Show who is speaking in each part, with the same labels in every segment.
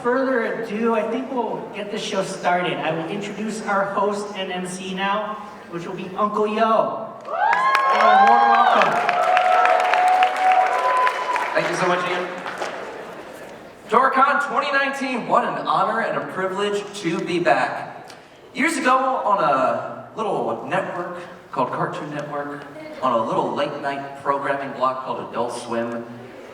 Speaker 1: further ado, I think we'll get the show started. I will introduce our host and MC now, which will be Uncle Yo. Warm welcome.
Speaker 2: Thank you so much, Ian. Tora-Con 2019, what an honor and a privilege to be back. Years ago, on a little network called Cartoon Network, on a little late night programming block called Adult Swim,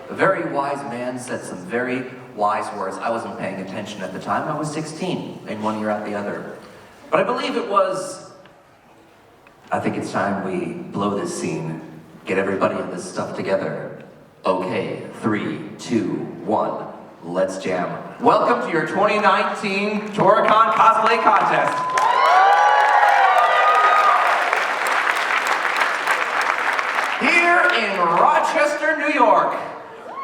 Speaker 2: a very wise man said some very wise words. I wasn't paying attention at the time. I was 16, in one ear out the other. But I believe it was, I think it's time we blow this scene, get everybody in this stuff together. Okay, 3, 2, 1, let's jam. Welcome to your 2019 Tora-Con Cosplay Contest. Here in Rochester, New York,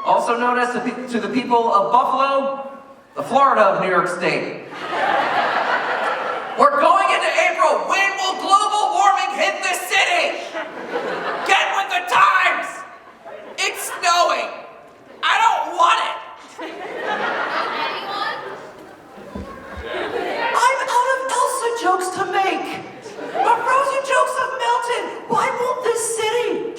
Speaker 2: also known as to the people of Buffalo, the Florida of New York State. We're going into April. When will global warming hit this city? Get with the times! It's snowing. I don't want it.
Speaker 3: Anyone?
Speaker 2: I'm out of Elsa jokes to make. My frozen jokes have melted. Why won't this city?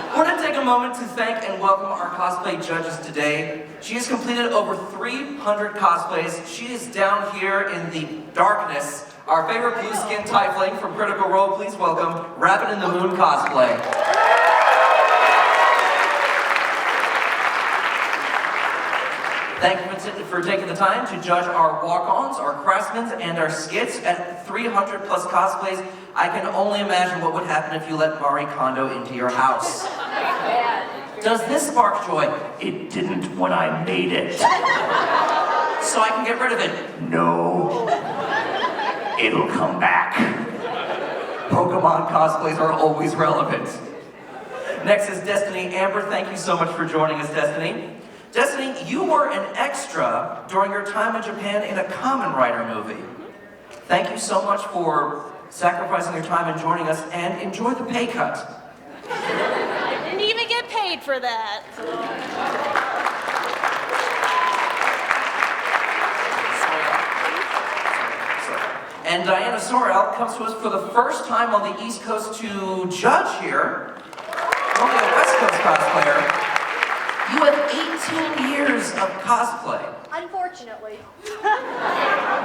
Speaker 2: I want to take a moment to thank and welcome our cosplay judges today. She has completed over 300 cosplays. She is down here in the darkness. Our favorite blue skin tiefling from Critical Role, please welcome Rabbit in the Moon cosplay. Thank you for taking the time to judge our walk-ons, our craftsmen, and our skits. At 300 plus cosplays, I can only imagine what would happen if you let Marie Kondo into your house. Does this spark joy? It didn't when I made it. So I can get rid of it? No. It'll come back. Pokemon cosplays are always relevant. Next is Destiny Amber. Thank you so much for joining us, Destiny. Destiny, you were an extra during your time in Japan in a Kamen Rider movie. Thank you so much for sacrificing your time and joining us, and enjoy the pay cut.
Speaker 3: I didn't even get paid for that.
Speaker 2: And Diana Sorrell comes to us for the first time on the East Coast to judge here. Only a West Coast cosplayer. You have 18 years of cosplay.
Speaker 3: Unfortunately.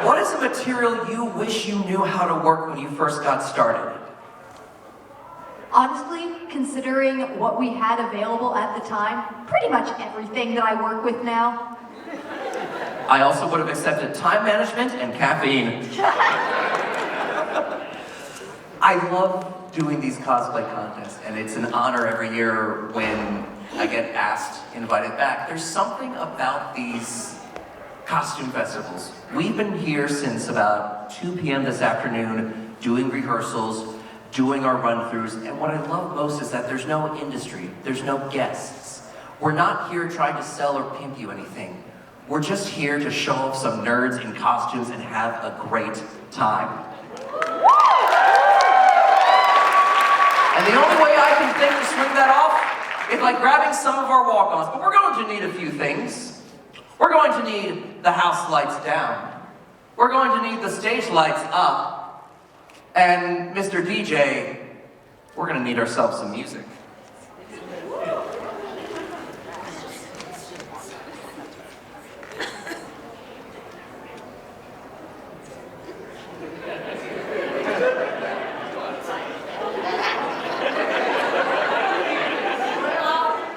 Speaker 2: What is a material you wish you knew how to work when you first got started?
Speaker 4: Honestly, considering what we had available at the time, pretty much everything that I work with now.
Speaker 2: I also would have accepted time management and caffeine. I love doing these cosplay contests, and it's an honor every year when I get asked, invited back. There's something about these costume festivals. We've been here since about 2 p.m. this afternoon, doing rehearsals, doing our run-throughs, and what I love most is that there's no industry, there's no guests. We're not here trying to sell or pimp you anything. We're just here to show off some nerds in costumes and have a great time. And the only way I can think to swing that off is by grabbing some of our walk-ons. But we're going to need a few things. We're going to need the house lights down. We're going to need the stage lights up. And Mr. DJ, we're going to need ourselves some music.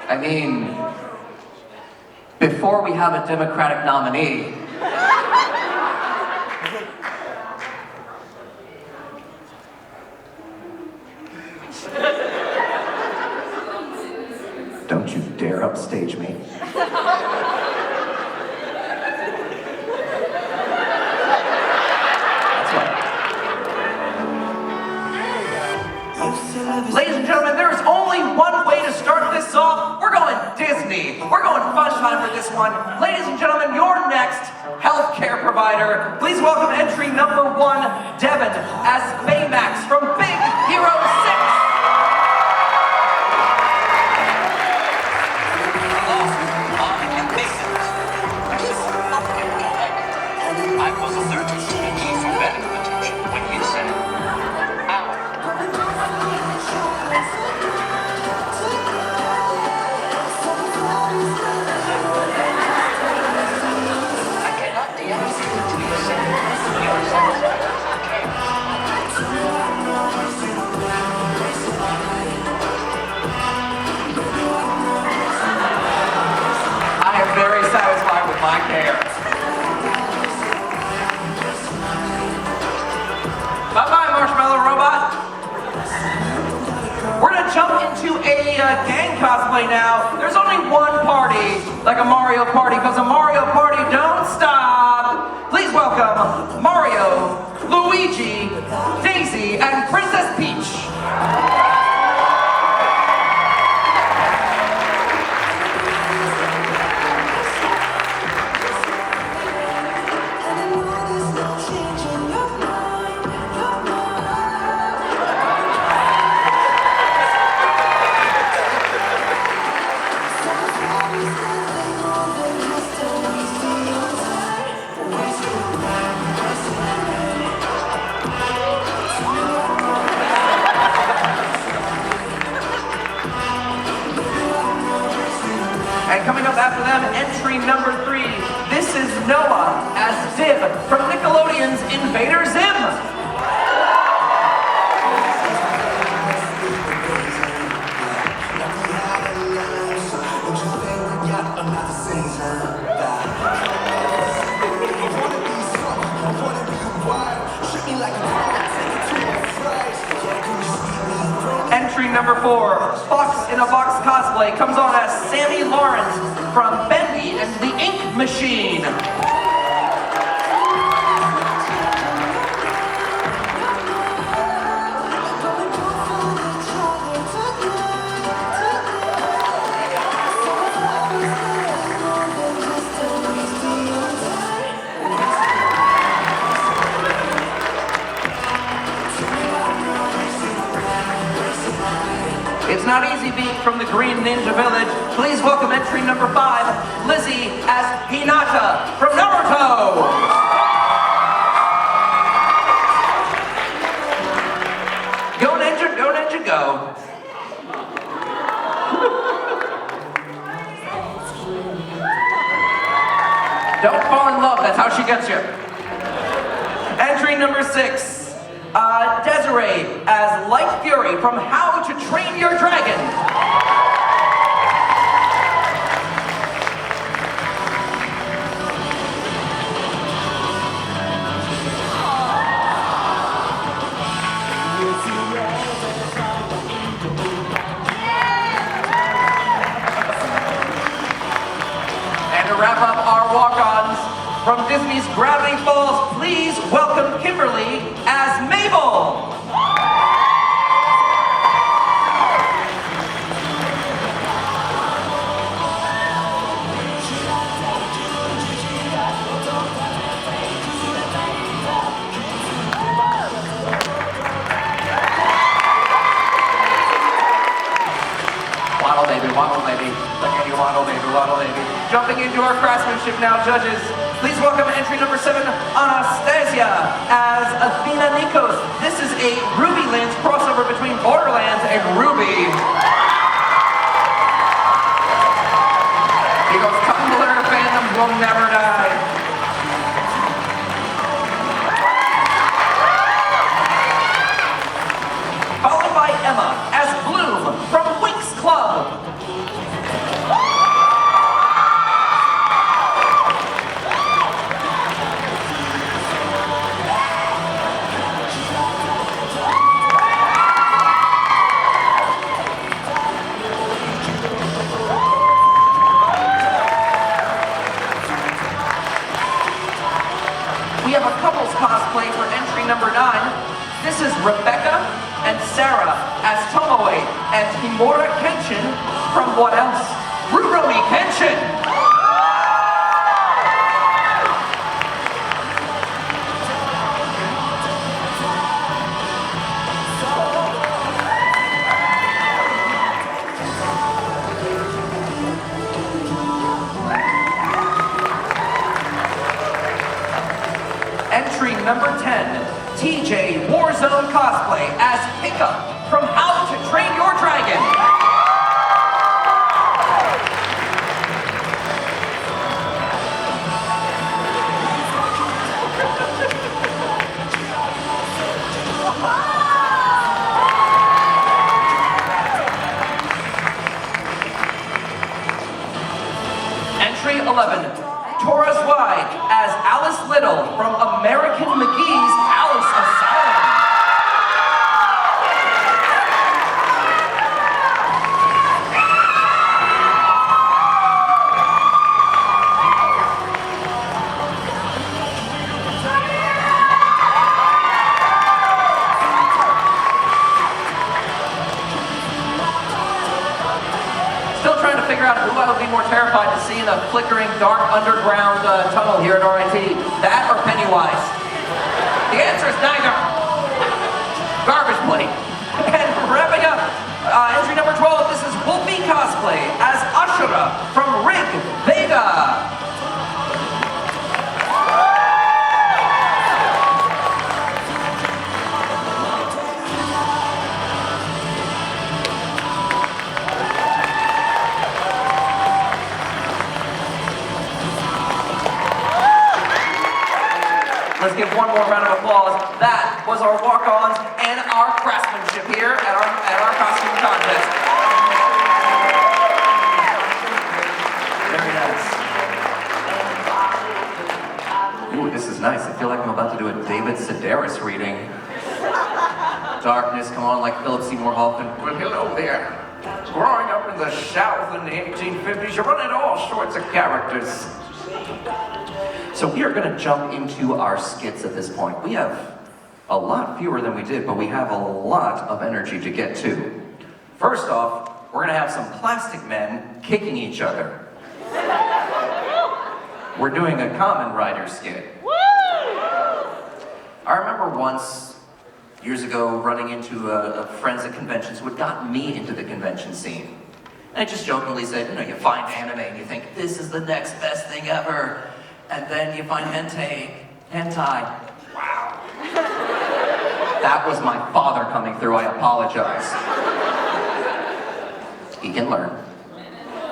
Speaker 2: I mean, before we have a Democratic nominee, don't you dare upstage me. That's right. Ladies and gentlemen, there is only one way to start this off. We're going Disney. We're going fun time for this one. Ladies and gentlemen, your next healthcare provider. Please welcome entry number 1, Devin, as Baymax from Big Hero 6. a gang cosplay now, there's only one party, like a Mario party, because a Mario party don't stop. Please welcome Mario, Luigi, Daisy, and Princess Peach. And coming up after them, entry number 3. This is Noah as Zib from Nickelodeon's Invader Zim. Entry number 4, Fox in a Box cosplay, comes on as Sammy Lawrence from Bendy and the Ink Machine. It's not easy being from the Green Ninja Village. Please welcome entry number 5, Lizzie as Hinata from Naruto. Go Ninja, go Ninja, go. Don't fall in love, that's how she gets you. Entry number 6. Desiree as Light Fury from How to Train Your Dragon. And to wrap up our walk-ons, from Disney's Gravity Falls, please welcome Kimberly as Mabel. Waddle baby, look at you, waddle baby, waddle baby. Jumping into our craftsmanship now, judges. Please welcome entry number 7, Anastasia as Athena Nikos. This is a Ruby Lands crossover between Borderlands and Ruby. Because Tumblr fandoms will never die. Followed by Emma as Bloom from Winx Club. We have a couples cosplay for entry number 9. This is Rebecca and Sarah as Tomoe and Himura Kenshin from what else? Rurouni Kenshin! Entry number 10, TJ Warzone cosplay as Hiccup from How to Train Your Dragon. Entry 11. Taurus Y as Alice Little from American McGee's Alice Asylum. more terrified to see in a flickering, dark underground tunnel here at RIT? That or Pennywise? The answer is neither. Garbage plate. And wrapping up, entry number 12, this is Wolfie Cosplay as Ashura from Rig Vega. Let's give one more round of applause. That was our walk-ons and our craftsmanship here at our costume contest. Very nice. Ooh, this is nice. I feel like I'm about to do a David Sedaris reading. Darkness, come on, like Philip Seymour Hoffman. Well, hello there. Growing up in the South in the 1850s, you run into all sorts of characters. So we are going to jump into our skits at this point. We have a lot fewer than we did, but we have a lot of energy to get to. First off, we're going to have some plastic men kicking each other. We're doing a Kamen Rider skit. I remember once, years ago, running into friends at conventions who had gotten me into the convention scene. And I just jokingly said, you know, you find anime and you think, this is the next best thing ever. And then you find hentai. Wow. That was my father coming through, I apologize. He can learn.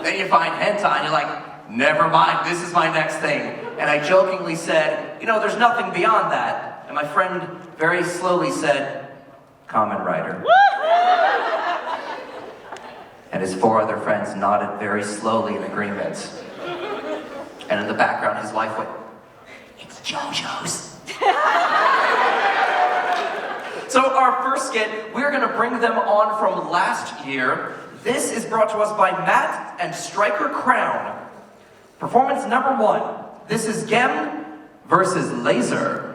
Speaker 2: Then you find hentai and you're like, never mind, this is my next thing. And I jokingly said, you know, there's nothing beyond that. And my friend very slowly said, Kamen Rider. And his four other friends nodded very slowly in agreement. And in the background, his wife went, it's JoJo's. So our first skit, we're gonna bring them on from last year. This is brought to us by Matt and Striker Crown. Performance number 1. This is Gem versus Laser.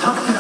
Speaker 5: Tough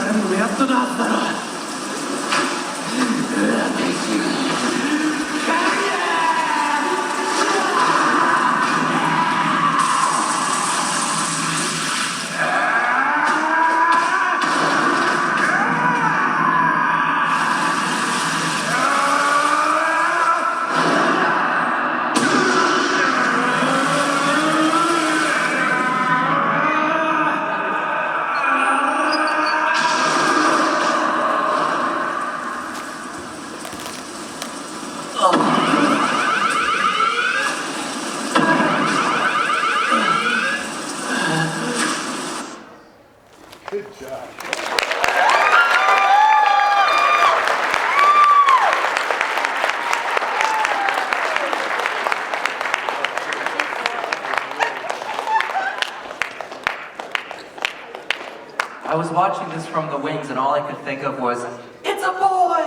Speaker 2: was watching this from the wings and all I could think of was, it's a boy!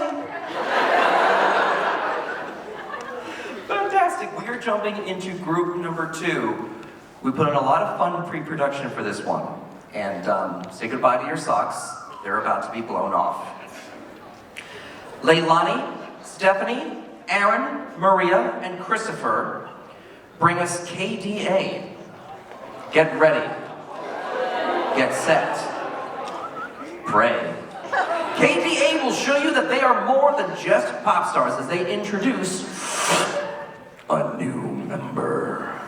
Speaker 2: Fantastic, we're jumping into group number 2. We put in a lot of fun pre-production for this one. And say goodbye to your socks. They're about to be blown off. Leilani, Stephanie, Aaron, Maria, and Christopher bring us KDA. Get ready. Get set. Pray. KDA will show you that they are more than just pop stars as they introduce a new member.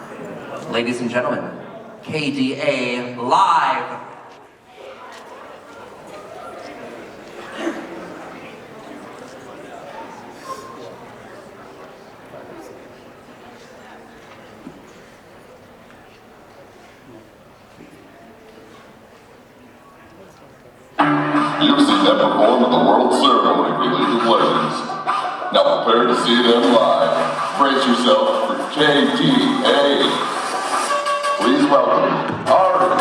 Speaker 2: Ladies and gentlemen, KDA live.
Speaker 5: You've seen them perform at the World Ceremony for League of Legends. Now prepare to see them live. Brace yourself for KDA. Please welcome Ari,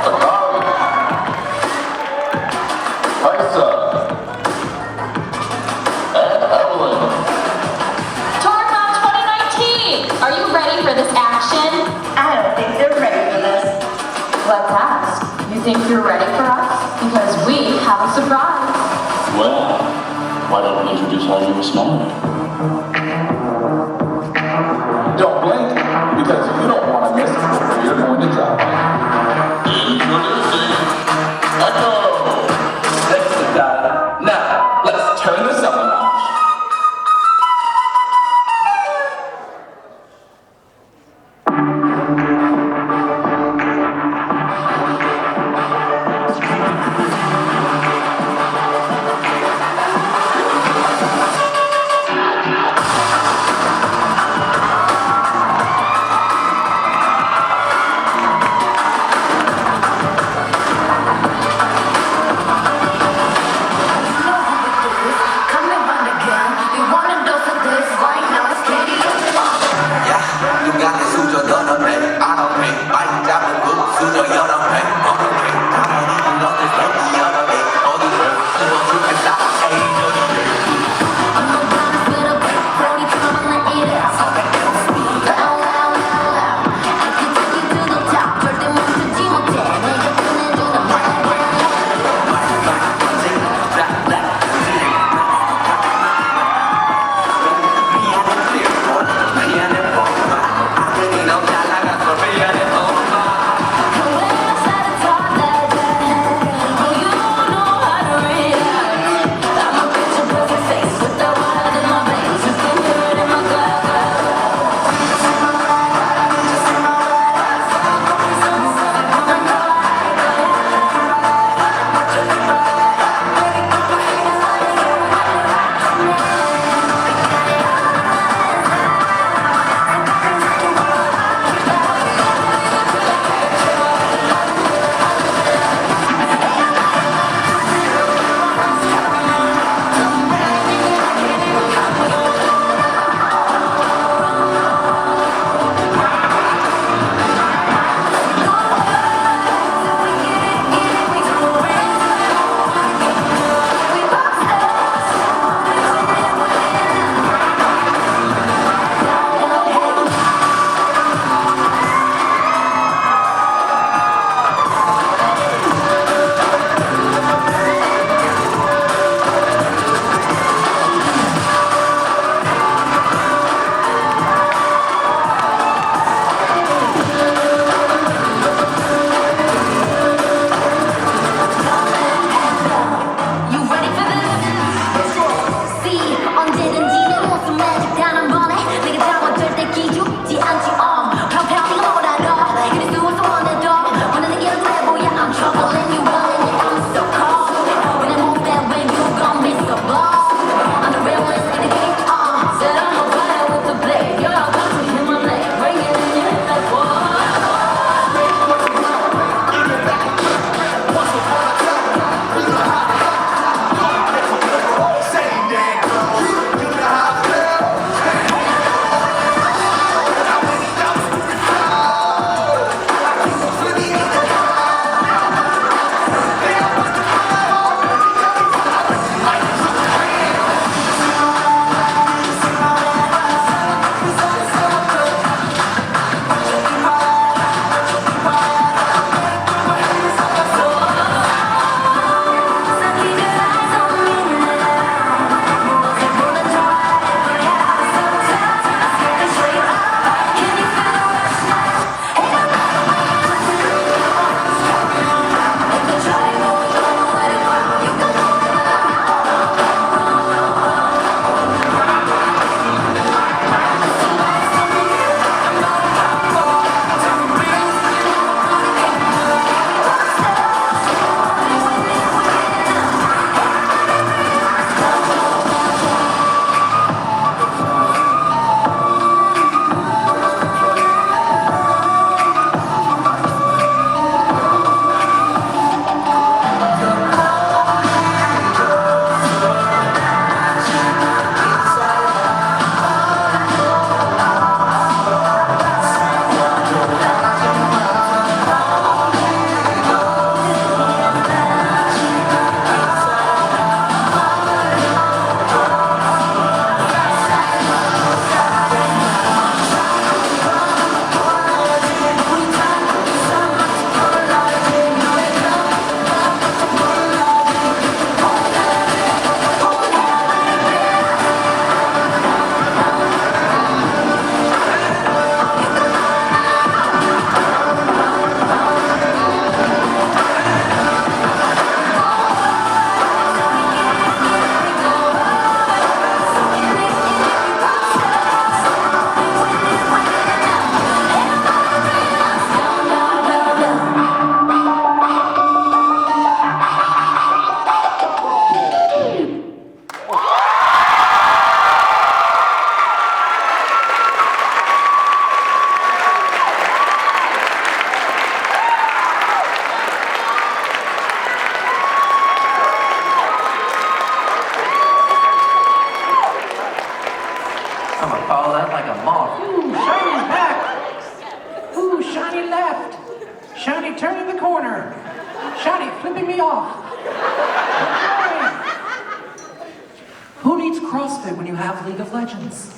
Speaker 5: Akari, Kaisa, and Evelyn.
Speaker 6: Tora-Con 2019! Are you ready for this action?
Speaker 7: I don't think they're ready for this.
Speaker 6: Let's ask. You think you're ready for us? Because we have a surprise.
Speaker 5: Well, why don't we introduce our newest member? Don't blink, because you don't want to miss where you're going to drop. Introducing Echo! Thanks to Dada. Now, let's turn this up a notch.
Speaker 2: I'm gonna follow that like a moth.
Speaker 1: Ooh, Shiny's back. Ooh, Shiny left. Shiny turning the corner. Shiny flipping me off.
Speaker 2: Who needs CrossFit when you have League of Legends?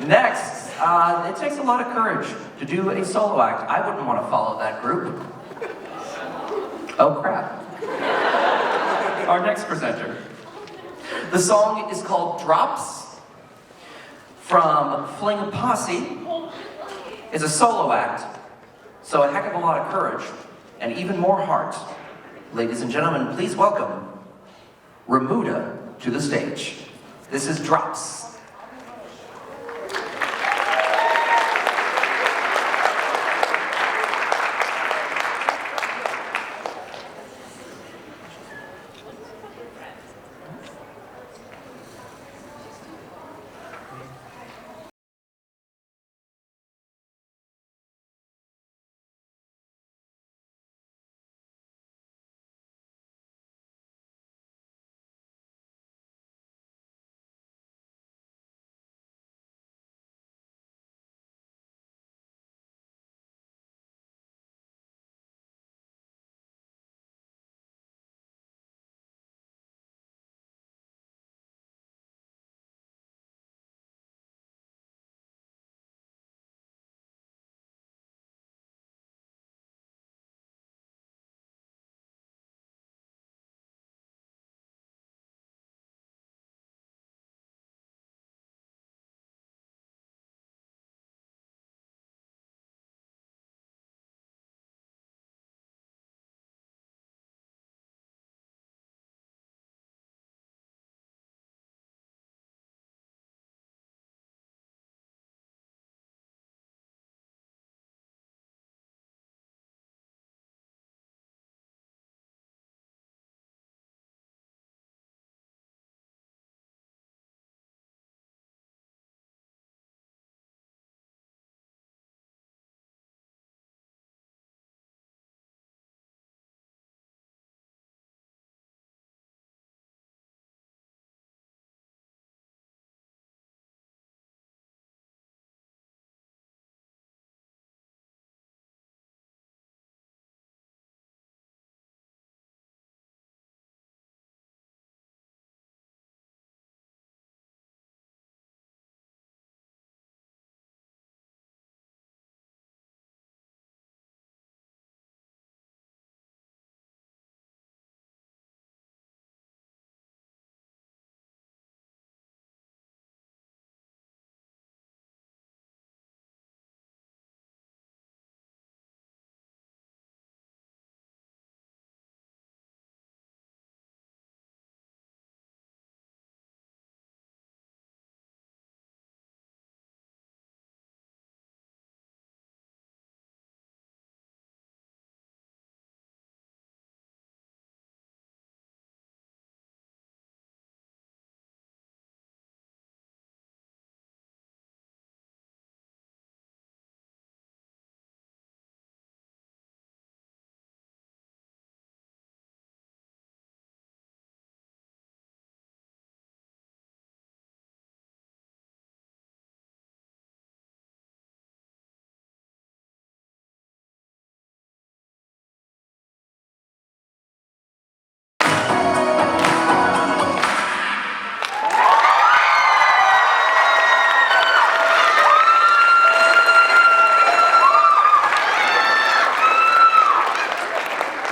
Speaker 2: Next, it takes a lot of courage to do a solo act. I wouldn't want to follow that group. Oh crap. Our next presenter. The song is called Drops from Fling Posse. It's a solo act, so a heck of a lot of courage and even more heart. Ladies and gentlemen, please welcome Remuda to the stage. This is Drops.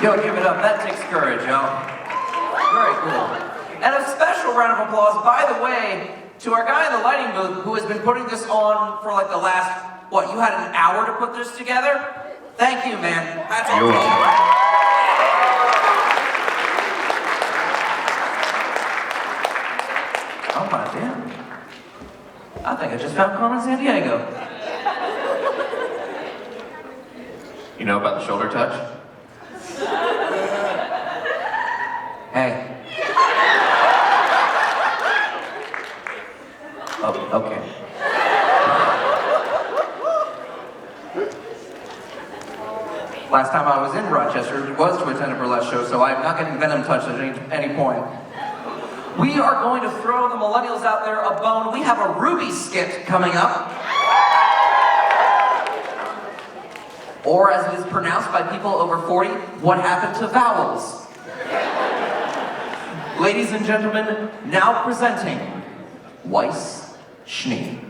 Speaker 2: Yo, give it up. That takes courage, yo. Very cool. And a special round of applause, by the way, to our guy in the lighting booth who has been putting this on for like the last, what, you had an hour to put this together? Thank you, man. That's
Speaker 5: You're welcome.
Speaker 2: Oh my damn. I think I just found Carmen San Diego.
Speaker 5: You know about the shoulder touch?
Speaker 2: Hey. Oh, okay. Last time I was in Rochester was to attend a burlesque show, so I'm not getting venom touched at any point. We are going to throw the millennials out there a bone. We have a Ruby skit coming up. Or as it is pronounced by people over 40, what happened to vowels? Ladies and gentlemen, now presenting Weiss Schnee.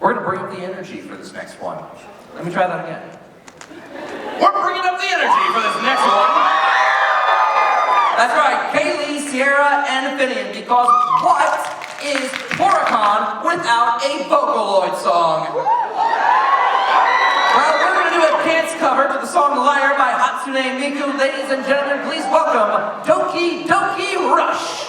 Speaker 2: We're going to bring up the energy for this next one. Let me try that again. We're bringing up the energy for this next one. That's right, Kaylee, Sierra, and Finian, because what is Tora-Con without a Vocaloid song? Well, we're going to do a dance cover to the song Liar by Hatsune Miku. Ladies and gentlemen, please welcome Doki Doki Rush.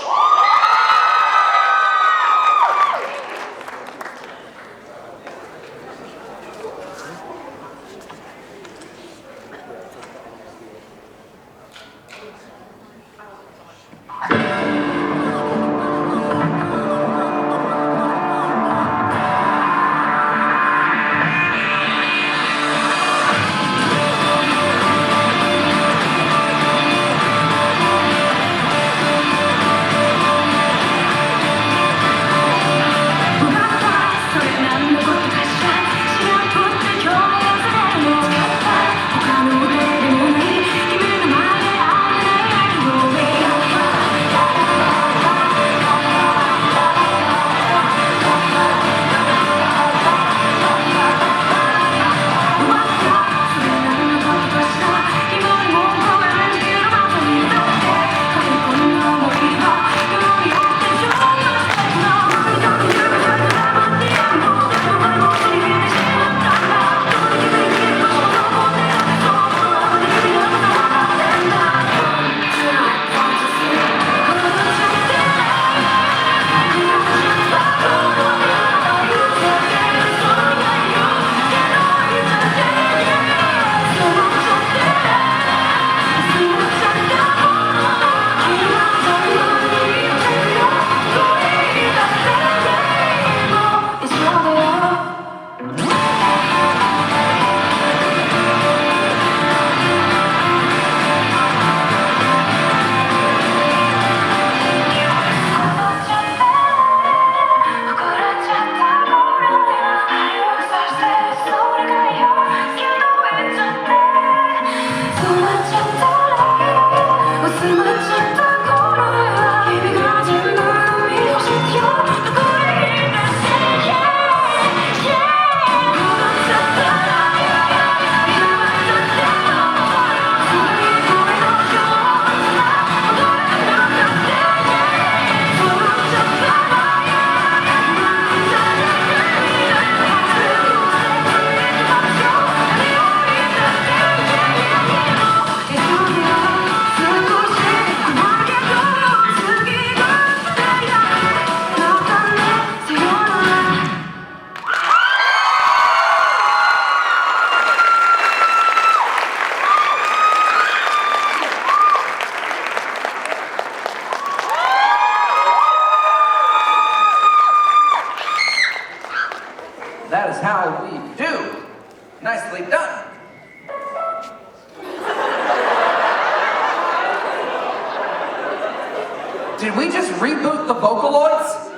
Speaker 2: Did we just reboot the Vocaloids?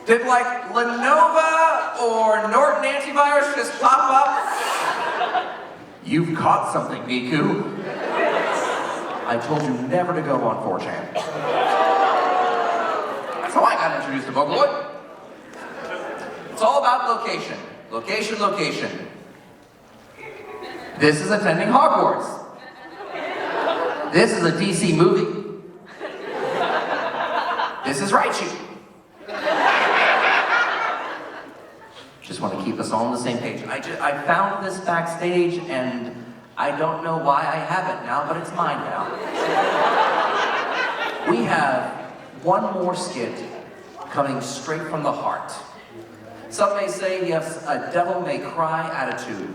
Speaker 2: Did like Lenovo or Norton antivirus just pop up? You've caught something, Miku. I told you never to go on 4chan. So I got introduced to Vocaloid. It's all about location. Location, location. This is attending Hogwarts. This is a DC movie. This is Raichu. Just want to keep us all on the same page. I found this backstage and I don't know why I have it now, but it's mine now. We have one more skit coming straight from the heart. Some may say he has a Devil May Cry attitude,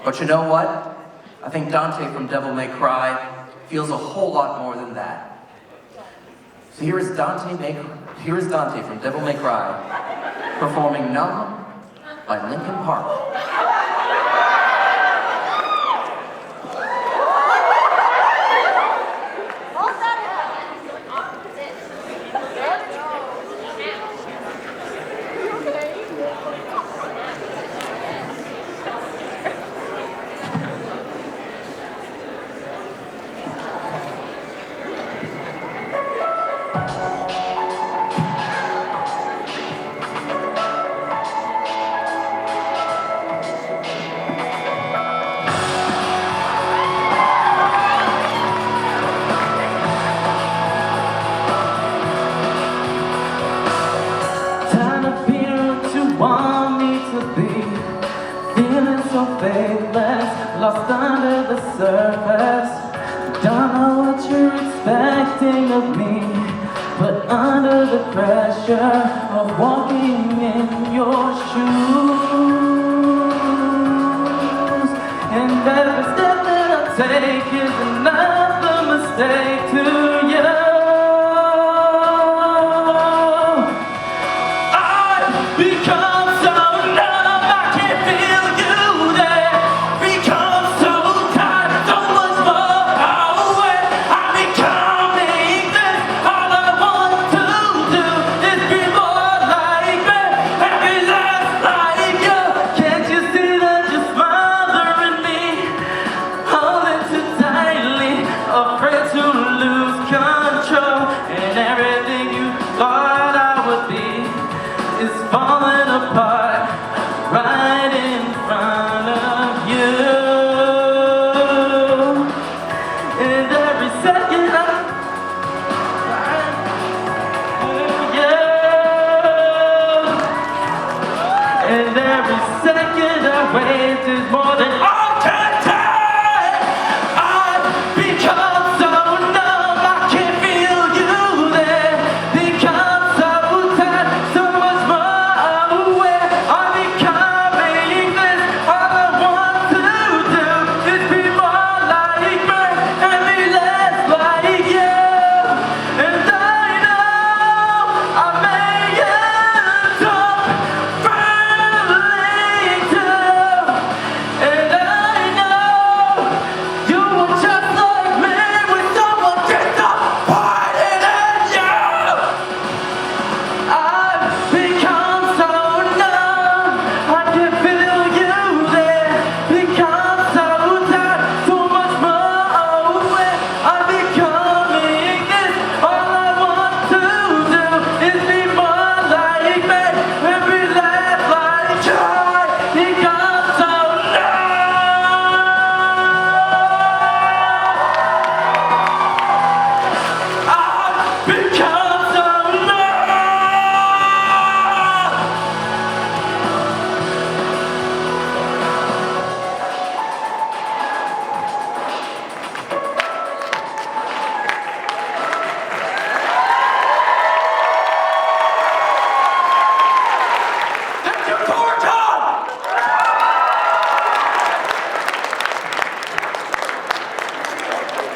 Speaker 2: but you know what? I think Dante from Devil May Cry feels a whole lot more than that. So here is Dante from Devil May Cry performing Numb by Linkin Park.
Speaker 8: Lost under the surface. Don't know what you're expecting of me, but under the pressure of walking in your shoes, and every step that I take is another mistake to you. I've become so numb, I can't feel you there. Is more than I can take. I've become so numb, I can't feel you there. Become so tired, so much more aware. I'm becoming this. All I want to do is be more like me and be less like you. And I know I may end up failing to. And I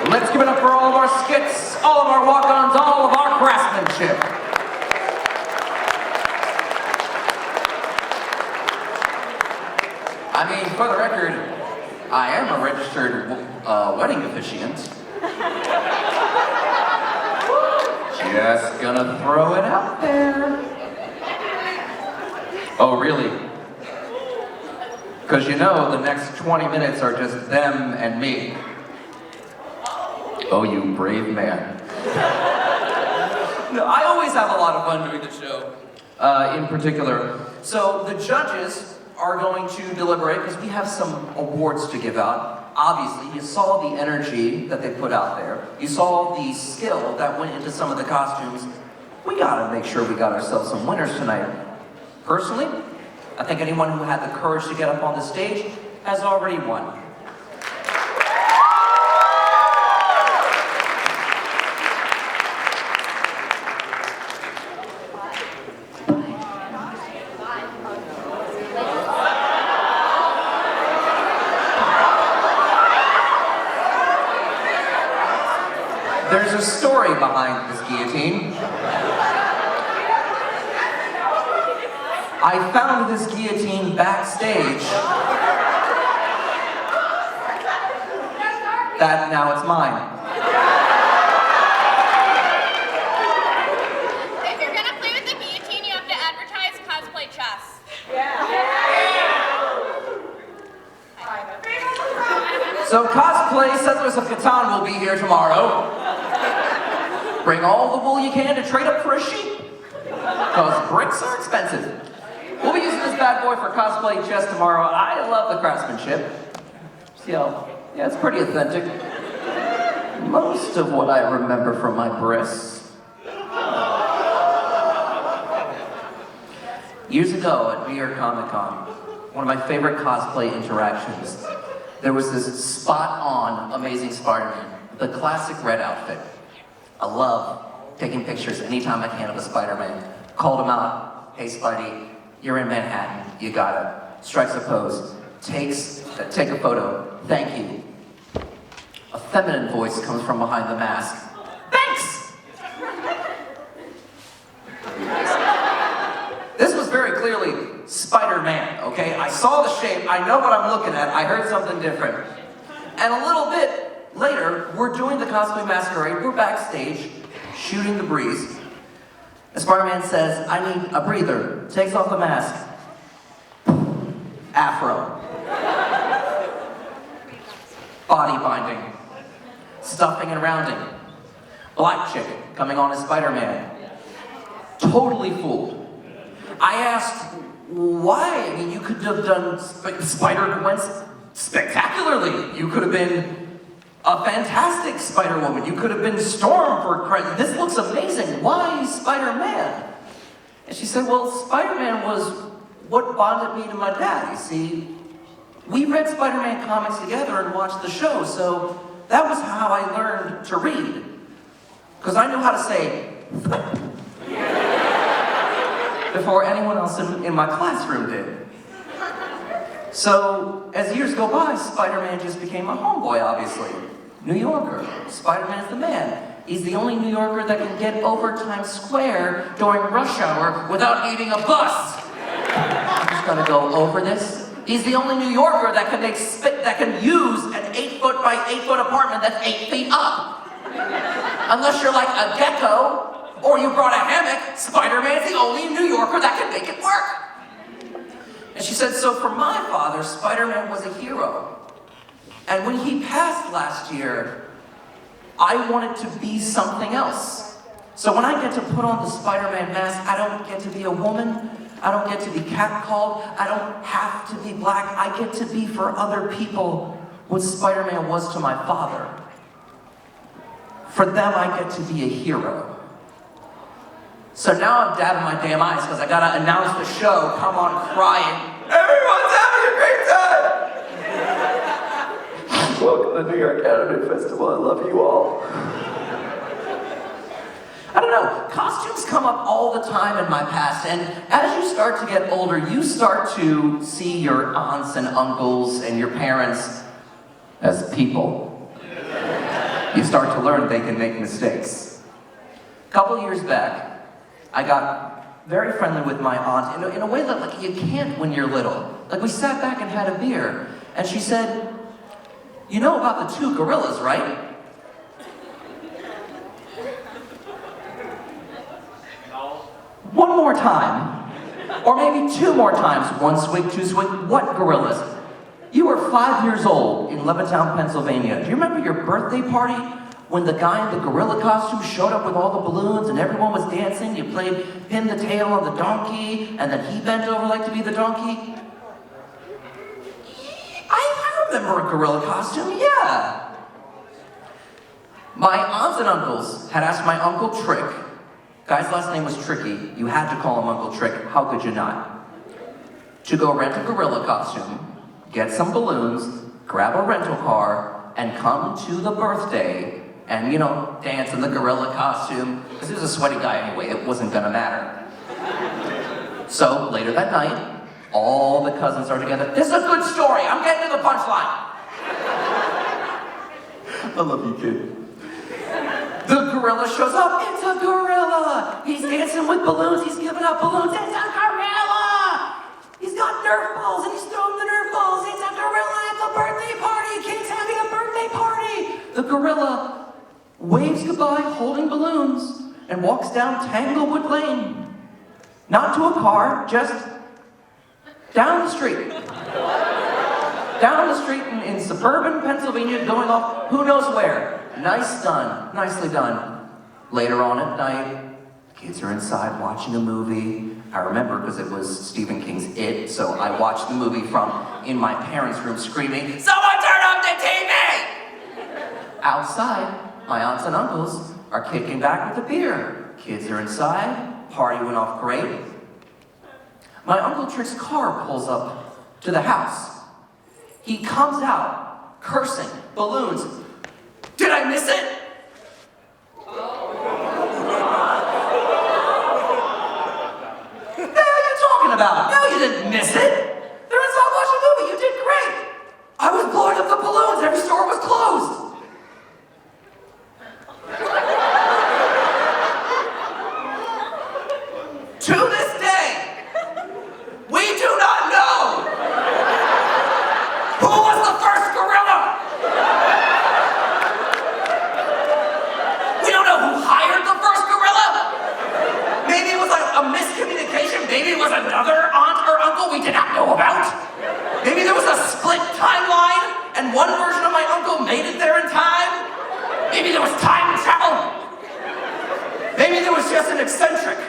Speaker 8: Let's give it up for all of our skits, all of our walk-ons, all of our craftsmanship. I mean, for the record, I am a registered wedding officiant.
Speaker 9: Just gonna throw it out there. Oh, really? Because you know the next 20 minutes are just them and me. Oh, you brave man.
Speaker 2: No, I always have a lot of fun doing the show.
Speaker 9: In particular,
Speaker 2: So the judges are going to deliberate because we have some awards to give out. Obviously, you saw the energy that they put out there. You saw the skill that went into some of the costumes. We gotta make sure we got ourselves some winners tonight. Personally, I think anyone who had the courage to get up on the stage has already won.
Speaker 9: there's a story behind this guillotine. I found this guillotine backstage. That now it's mine.
Speaker 3: If you're gonna play with the guillotine, you have to advertise cosplay chess.
Speaker 2: So Cosplay Settlers of Catan will be here tomorrow. Bring all the wool you can to trade up for a sheep. Because bricks are expensive. We'll be using this bad boy for cosplay chess tomorrow. I love the craftsmanship. See how, yeah, it's pretty authentic. Most of what I remember from my breasts. Years ago at New York Comic Con, one of my favorite cosplay interactions, there was this spot-on Amazing Spider-Man, the classic red outfit. I love taking pictures anytime I can of a Spider-Man. Called him out, hey Spidey, you're in Manhattan, you got it. Strikes a pose, take a photo, thank you. A feminine voice comes from behind the mask. Thanks! This was very clearly Spider-Man, okay? I saw the shape, I know what I'm looking at, I heard something different. And a little bit later, we're doing the cosplay masquerade, we're backstage, shooting the breeze. And Spider-Man says, I need a breather, takes off the mask. Afro. Body binding. Stuffing and rounding. Black chick coming on as Spider-Man. Totally fooled. I asked, why? I mean, you could have done Spider-Gwen spectacularly. You could have been a fantastic Spider-Woman. You could have been Storm for Christ. This looks amazing. Why Spider-Man? And she said, well, Spider-Man was what bonded me to my dad. You see, we read Spider-Man comics together and watched the show, so that was how I learned to read. Because I knew how to say before anyone else in my classroom did. So, as years go by, Spider-Man just became a homeboy, obviously. New Yorker. Spider-Man's the man. He's the only New Yorker that can get over Times Square during rush hour without eating a bus. I'm just gonna go over this. He's the only New Yorker that can use an 8-foot by 8-foot apartment that's 8 feet up. Unless you're like a gecko, or you brought a hammock, Spider-Man's the only New Yorker that can make it work. And she said, so for my father, Spider-Man was a hero. And when he passed last year, I wanted to be something else. So when I get to put on the Spider-Man mask, I don't get to be a woman, I don't get to be catcalled, I don't have to be black, I get to be for other people what Spider-Man was to my father. For them, I get to be a hero. So now I'm dabbing my damn eyes because I gotta announce the show, come on crying. Everyone's having a great time! Welcome to the New York Anime Festival, I love you all. I don't know, costumes come up all the time in my past, and as you start to get older, you start to see your aunts and uncles and your parents as people. You start to learn they can make mistakes. A couple years back, I got very friendly with my aunt in a way that like you can't when you're little. Like we sat back and had a beer, and she said, you know about the 2 gorillas, right? One more time. Or maybe 2 more times. 1 swig, 2 swig. What gorillas? You were 5 years old in Levittown, Pennsylvania. Do you remember your birthday party when the guy in the gorilla costume showed up with all the balloons and everyone was dancing? You played pin the tail on the donkey and then he bent over like to be the donkey? I remember a gorilla costume, yeah. My aunts and uncles had asked my Uncle Trick, guy's last name was Tricky, you had to call him Uncle Trick, how could you not? To go rent a gorilla costume, get some balloons, grab a rental car, and come to the birthday and, you know, dance in the gorilla costume, because he was a sweaty guy anyway, it wasn't gonna matter. So, later that night, all the cousins are together. This is a good story, I'm getting to the punchline. I love you, kid. The gorilla shows up, it's a gorilla! He's dancing with balloons, he's giving out balloons, it's a gorilla! He's got Nerf balls and he's throwing the Nerf balls, it's a gorilla at the birthday party! Kid's having a birthday party! The gorilla waves goodbye holding balloons and walks down Tanglewood Lane. Not to a car, just down the street. Down the street in suburban Pennsylvania, going off who knows where. Nice done, nicely done. Later on at night, kids are inside watching a movie. I remember because it was Stephen King's It, so I watched the movie from in my parents' room screaming, "Someone turn off the TV!" Outside, my aunts and uncles are kicking back with a beer. Kids are inside, party went off great. My Uncle Trick's car pulls up to the house. He comes out, cursing, balloons. Did I miss it? What the hell are you talking about? No, you didn't miss it. They're inside watching a movie, you did great. I was blowing up the balloons, every store was closed. To this day, we do not know who was the first gorilla. We don't know who hired the first gorilla. Maybe it was like a miscommunication. Maybe it was another aunt or uncle we did not know about. Maybe there was a split timeline and one version of my uncle made it there in time. Maybe there was time travel. Maybe there was just an eccentric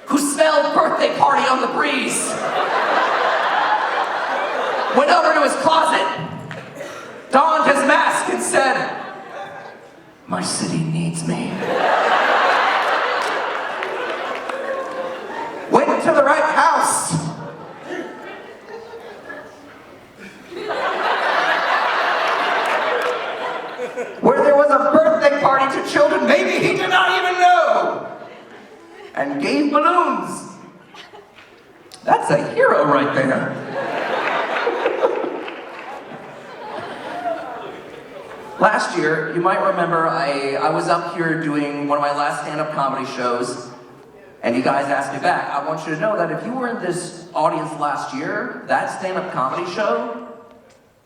Speaker 2: who smelled birthday party on the breeze. Went over to his closet, donned his mask and said, "My city needs me." Went to the right house. Where there was a birthday party to children maybe he did not even know. And gave balloons. That's a hero right there. Last year, you might remember I was up here doing one of my last stand-up comedy shows, and you guys asked me back. I want you to know that if you were in this audience last year, that stand-up comedy show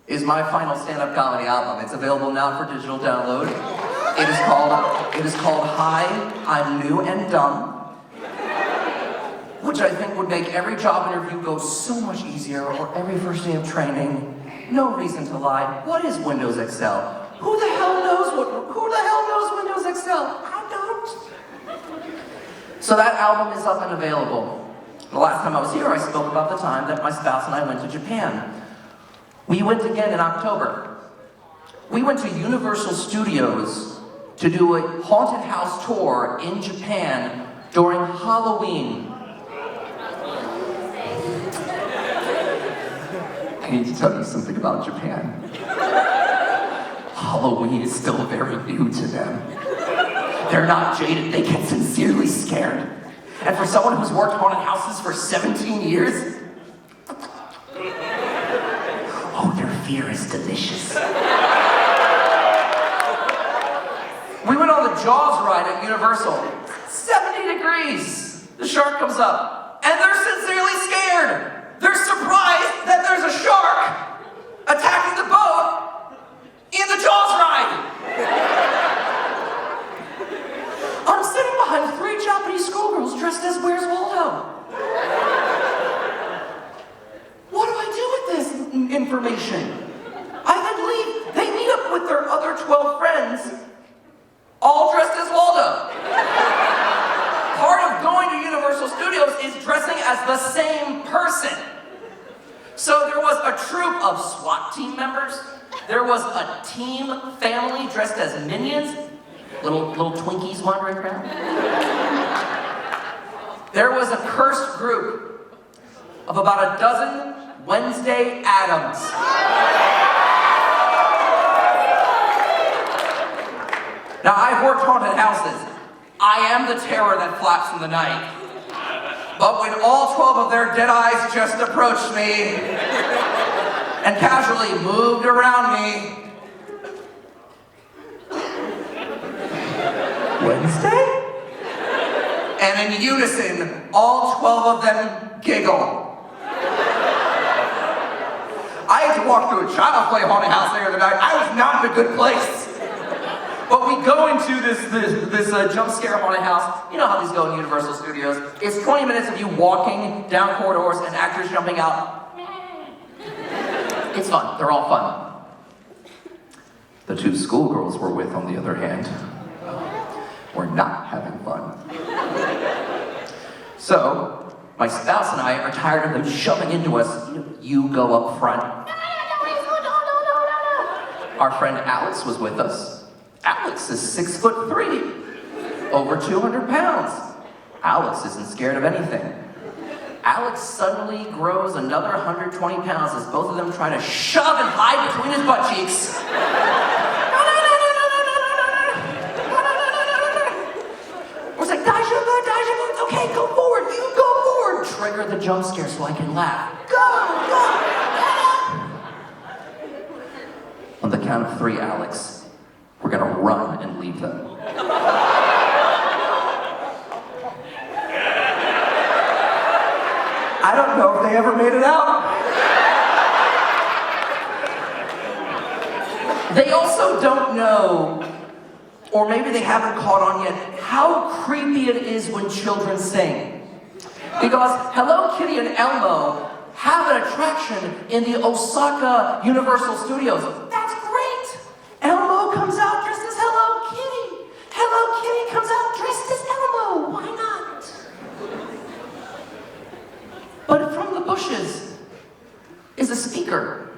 Speaker 2: is my final stand-up comedy album. It's available now for digital download. It is called Hi, I'm New and Dumb, which I think would make every job interview go so much easier, or every first day of training. No reason to lie. What is Windows XL? Who the hell knows Windows XL? I don't. So that album is up and available. The last time I was here, I spoke about the time that my spouse and I went to Japan. We went again in October. We went to Universal Studios to do a haunted house tour in Japan during Halloween. I need to tell you something about Japan. Halloween is still very new to them. They're not jaded, they get sincerely scared. And for someone who's worked haunted houses for 17 years, oh, their fear is delicious. We went on the Jaws ride at Universal. 70 degrees. The shark comes up, and they're sincerely scared. They're surprised that there's a shark attacking the boat in the Jaws ride. I'm sitting behind 3 Japanese schoolgirls dressed as Where's Waldo? attraction. I then leave. They meet up with their other 12 friends, all dressed as Waldo. Part of going to Universal Studios is dressing as the same person. So there was a troop of SWAT team members. There was a team family dressed as minions. Little Twinkies wandering around. There was a cursed group of about a dozen Wednesday Addams. Now, I've worked haunted houses. I am the terror that flaps in the night. But when all 12 of their dead eyes just approached me and casually moved around me, Wednesday? And in unison, all 12 of them giggle. I had to walk through a child's play haunted house the other night. I was not in a good place. But we go into this jump scare haunted house. You know how these go in Universal Studios. It's 20 minutes of you walking down corridors and actors jumping out. It's fun. They're all fun. The two schoolgirls we're with, on the other hand, were not having fun. So, my spouse and I are tired of them shoving into us. You go up front. Our friend Alex was with us. Alex is 6'3", over 200 pounds. Alex isn't scared of anything. Alex suddenly grows another 120 pounds as both of them try to shove and hide between his butt cheeks. I was like, deja vu, okay, go forward, you go forward. Trigger the jump scare so I can laugh. Go. On the count of 3, Alex, we're gonna run and leave them. I don't know if they ever made it out. They also don't know, or maybe they haven't caught on yet, how creepy it is when children sing. Because Hello Kitty and Elmo have an attraction in the Osaka Universal Studios. That's great! Elmo comes out dressed as Hello Kitty. Hello Kitty comes out dressed as Elmo. Why not? But from the bushes is a speaker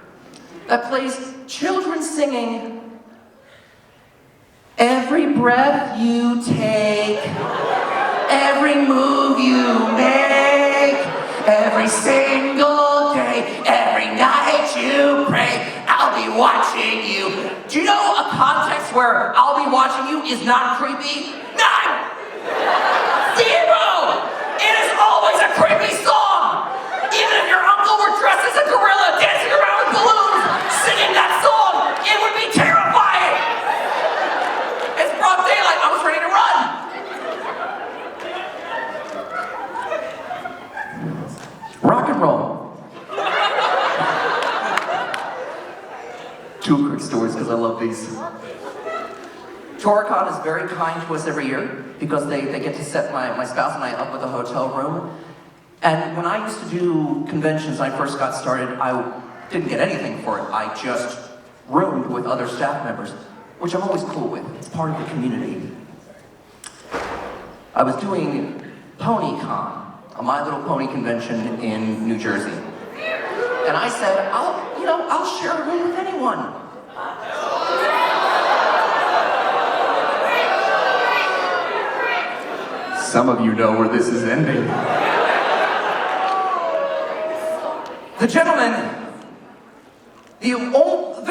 Speaker 2: that plays children singing, every breath you take, every move you make, every single day, every night you pray, I'll be watching you. Do you know a context where I'll be watching you is not creepy? None! 0! It is always a creepy song! Even if your uncle were dressed as a gorilla dancing around with balloons, singing that song, it would be terrifying! It's broad daylight, I was ready to run! Rock and roll. 2 quick stories because I love these. Tora-Con is very kind to us every year because they get to set my spouse and I up with a hotel room. And when I used to do conventions when I first got started, I didn't get anything for it. I just roomed with other staff members, which I'm always cool with. It's part of the community. I was doing Pony-Con, a My Little Pony convention in New Jersey. And I said, I'll share a room with anyone. Some of you know where this is ending. The gentleman, there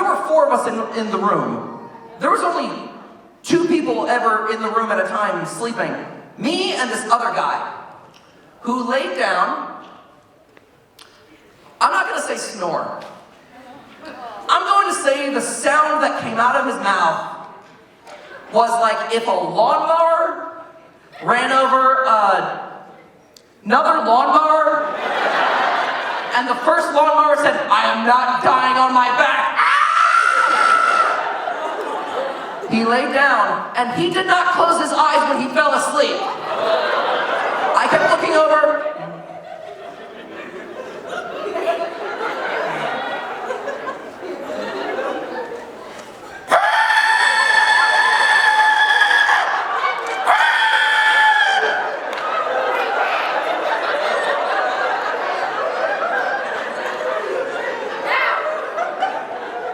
Speaker 2: were 4 of us in the room. There was only 2 people ever in the room at a time sleeping. Me and this other guy, who laid down. I'm not gonna say snore. I'm going to say the sound that came out of his mouth was like if a lawnmower ran over another lawnmower, and the first lawnmower said, "I am not dying on my back." Ah! He laid down, and he did not close his eyes when he fell asleep. I kept looking over.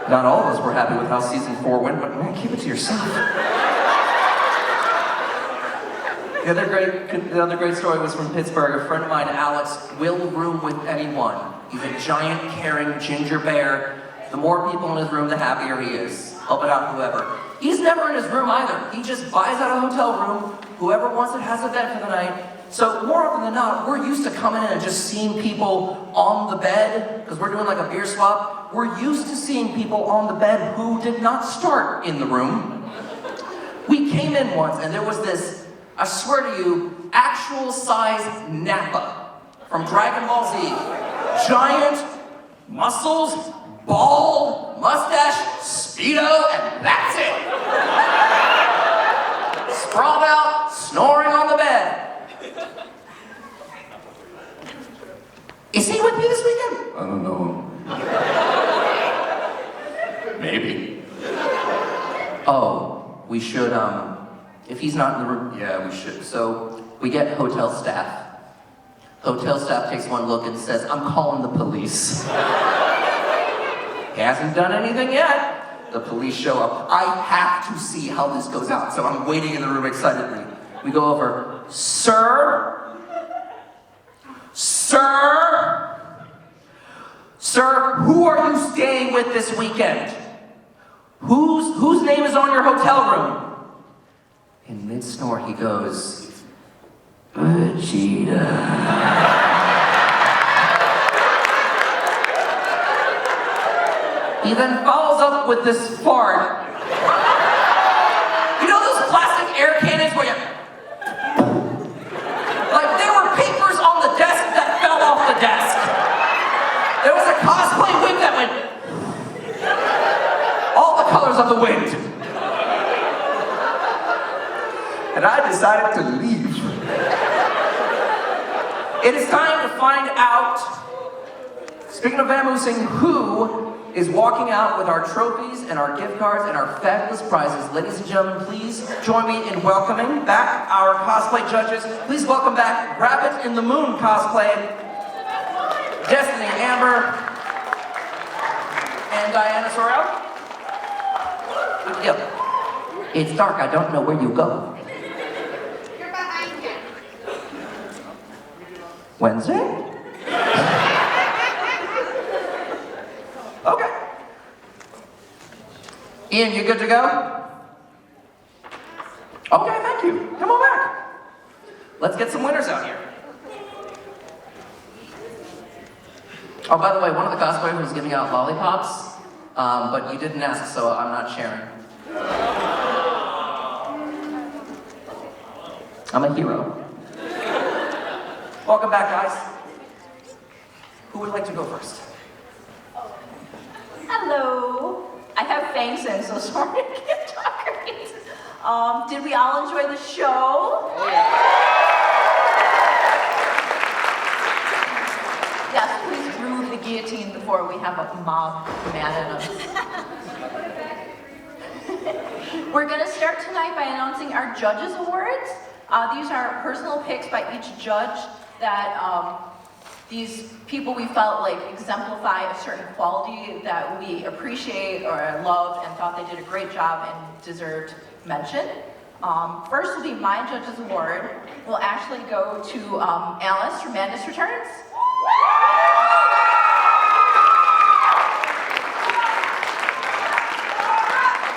Speaker 2: Not all of us were happy with how season 4 went, but man, keep it to yourself. The other great story was from Pittsburgh. A friend of mine, Alex, will room with anyone. He's a giant, caring ginger bear. The more people in his room, the happier he is. Helping out whoever. He's never in his room either. He just buys out a hotel room. Whoever wants it has a bed for the night. So more often than not, we're used to coming in and just seeing people on the bed, because we're doing like a beer swap. We're used to seeing people on the bed who did not start in the room. We came in once and there was this, I swear to you, actual size Nappa from Dragon Ball Z. Giant, muscles, bald, mustache, Speedo, and that's it. Sprawled out, snoring on the bed. Is he with you this weekend?
Speaker 5: I don't know. Maybe.
Speaker 2: Oh, we should, if he's not in the room, yeah, we should. So, we get hotel staff. Hotel staff takes one look and says, I'm calling the police. He hasn't done anything yet. The police show up. I have to see how this goes out, so I'm waiting in the room excitedly. We go over, Sir, who are you staying with this weekend? Whose name is on your hotel room? In mid-snore, he goes, Vegeta. He then follows up with this fart. You know those plastic air cannons where you... Like, there were papers on the desk that fell off the desk. There was a cosplay whip that went... all the colors of the wind. And I decided to leave. It is time to find out, speaking of vamoosing, who is walking out with our trophies and our gift cards and our fabulous prizes. Ladies and gentlemen, please join me in welcoming back our cosplay judges. Please welcome back Rabbit in the Moon cosplay, Destiny Amber, and Diana Sorrell. Yep. It's dark, I don't know where you go.
Speaker 3: You're behind him.
Speaker 2: Wednesday? Okay. Ian, you good to go? Okay, thank you. Come on back. Let's get some winners out here. Oh, by the way, one of the cosplayers was giving out lollipops, but you didn't ask, so I'm not sharing. I'm a hero. Welcome back, guys. Who would like to go first?
Speaker 7: Hello. I have fangs in, so sorry I can't talk right. Did we all enjoy the show? Oh, yeah. Yes, please remove the guillotine before we have a mob mad at us. We're going to start tonight by announcing our Judges Awards. These are personal picks by each judge that these people we felt like exemplify a certain quality that we appreciate or loved and thought they did a great job and deserved mention. First will be my Judges Award. Will actually go to Alice from Madness Returns.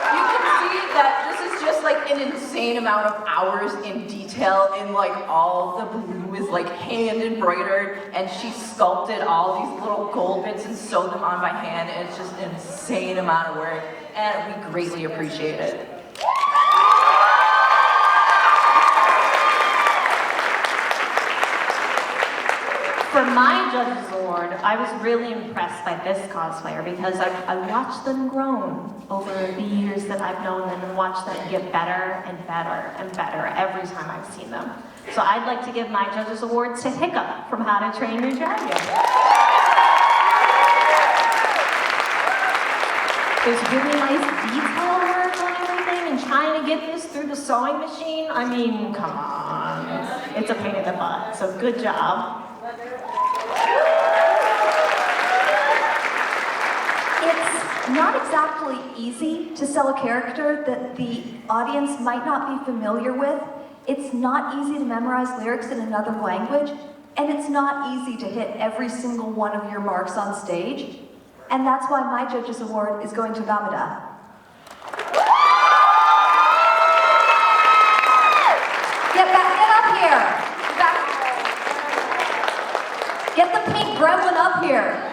Speaker 7: You can see that this is just like an insane amount of hours in detail in like all the blue is like hand embroidered and she sculpted all these little gold bits and sewed them on by hand and it's just an insane amount of work and we greatly appreciate it.
Speaker 10: For my Judges Award, I was really impressed by this cosplayer because I watched them grow over the years that I've known them and watched them get better and better and better every time I've seen them. So I'd like to give my Judges Awards to Hiccup from How to Train Your Dragon. There's really nice detail work on everything and trying to get this through the sewing machine. I mean, come on. It's a pain in the butt, so good job.
Speaker 4: It's not exactly easy to sell a character that the audience might not be familiar with. It's not easy to memorize lyrics in another language, and it's not easy to hit every single one of your marks on stage. And that's why my Judges Award is going to Gamada. Get up here. Get the pink gremlin up here.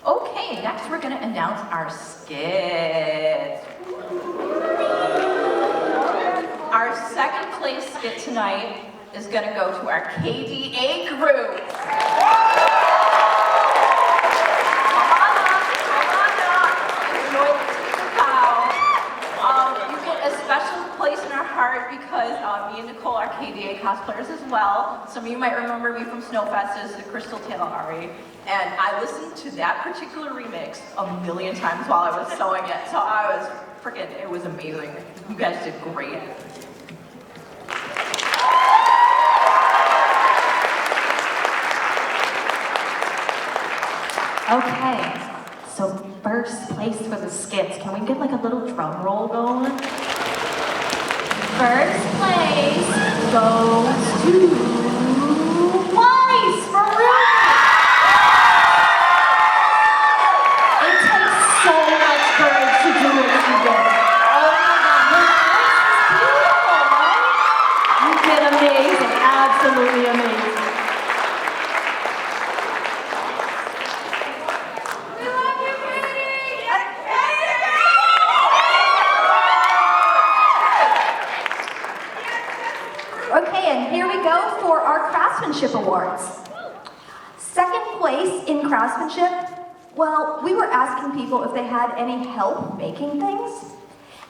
Speaker 7: Okay, next we're gonna announce our skits. Our second place skit tonight is gonna go to our KDA group. Enjoy the teacher cow. You get a special place in our heart because me and Nicole are KDA cosplayers as well. Some of you might remember me from Snowfest as the Crystal Tail Ari. And I listened to that particular remix a million times while I was sewing it. So it was amazing. You guys did great.
Speaker 10: Okay, so first place for the skits. Can we get like a little drum roll going? First place goes to Weiss for Ruby. It takes so much courage to do what she did. Oh my God, her voice is beautiful, right? You did amazing, absolutely amazing.
Speaker 4: Okay, and here we go for our Craftsmanship Awards. Second place in Craftsmanship, well, we were asking people if they had any help making things.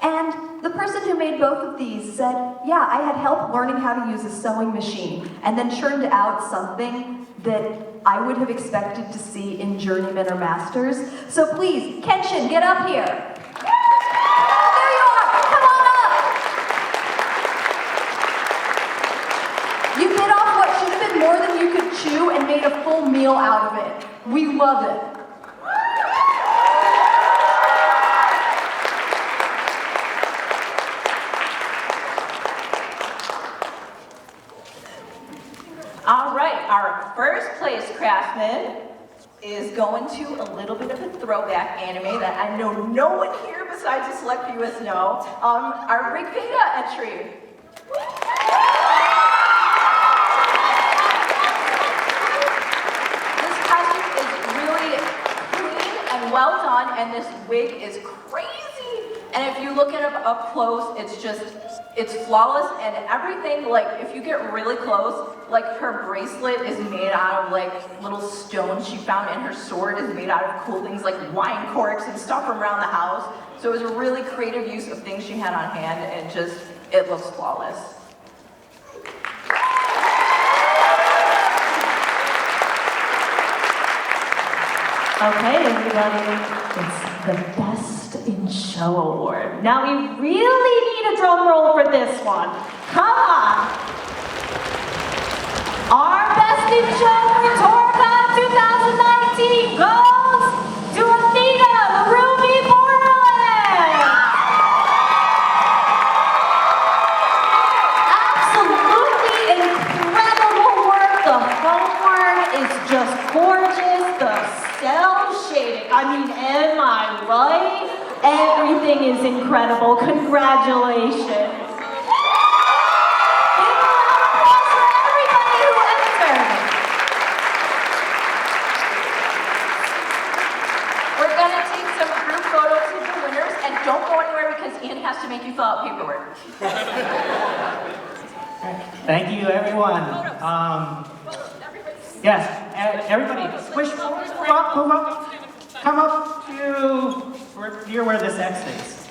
Speaker 4: And the person who made both of these said, yeah, I had help learning how to use a sewing machine, and then churned out something that I would have expected to see in Journeyman or Masters. So please, Kenshin, get up here. There you are, come on up. You bit off what should have been more than you could chew and made a full meal out of it. We love it.
Speaker 7: All right, our first place craftsman is going to a little bit of a throwback anime that I know no one here besides a select few of us know. Our Rig Veda entry. This costume is really clean and well done, and this wig is crazy. And if you look at it up close, it's flawless, and everything, like, if you get really close, like, her bracelet is made out of, like, little stones she found, and her sword is made out of cool things like wine corks and stuff from around the house. So it was a really creative use of things she had on hand, and it looks flawless.
Speaker 10: Okay, everybody, it's the Best in Show Award. Now we really need a drum roll for this one. Come on! Our Best in Show for Tora-Con 2019 goes to Anita, the Ruby Borderland! Absolutely incredible work. The homework is just gorgeous. The cell shading, I mean, am I right? Everything is incredible. Congratulations. Big round of applause for everybody who entered.
Speaker 7: We're gonna take some group photos of the winners, and don't go anywhere because Ian has to make you fill out paperwork.
Speaker 1: Thank you, everyone. Yes, everybody, squish forward, move up, come up to near where this X is.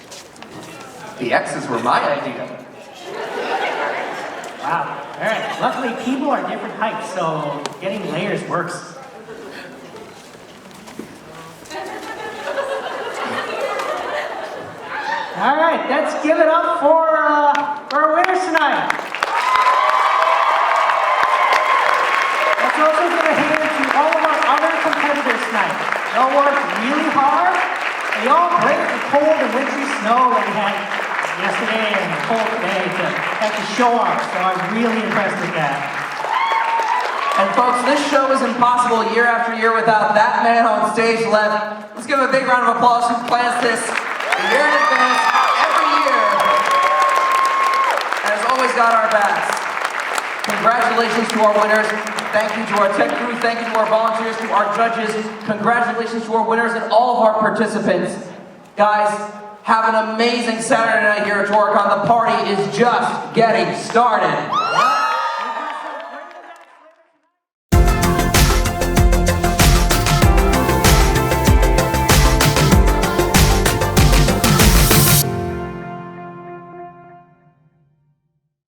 Speaker 9: The X's were my idea.
Speaker 1: Wow, all right, luckily people are different heights, so getting layers works. All right, let's give it up for our winners tonight. Let's also give a hand to all of our other competitors tonight. They all worked really hard. They all braved the cold and wintry snow that we had yesterday and the cold today to have to show up. So I'm really impressed with that.
Speaker 2: And folks, this show is impossible year after year without that man on stage left. Let's give him a big round of applause who plans this a year in advance, every year, and has always got our backs. Congratulations to our winners. Thank you to our tech crew. Thank you to our volunteers, to our judges. Congratulations to our winners and all of our participants. Guys, have an amazing Saturday night here at Tora-Con. The party is just getting started.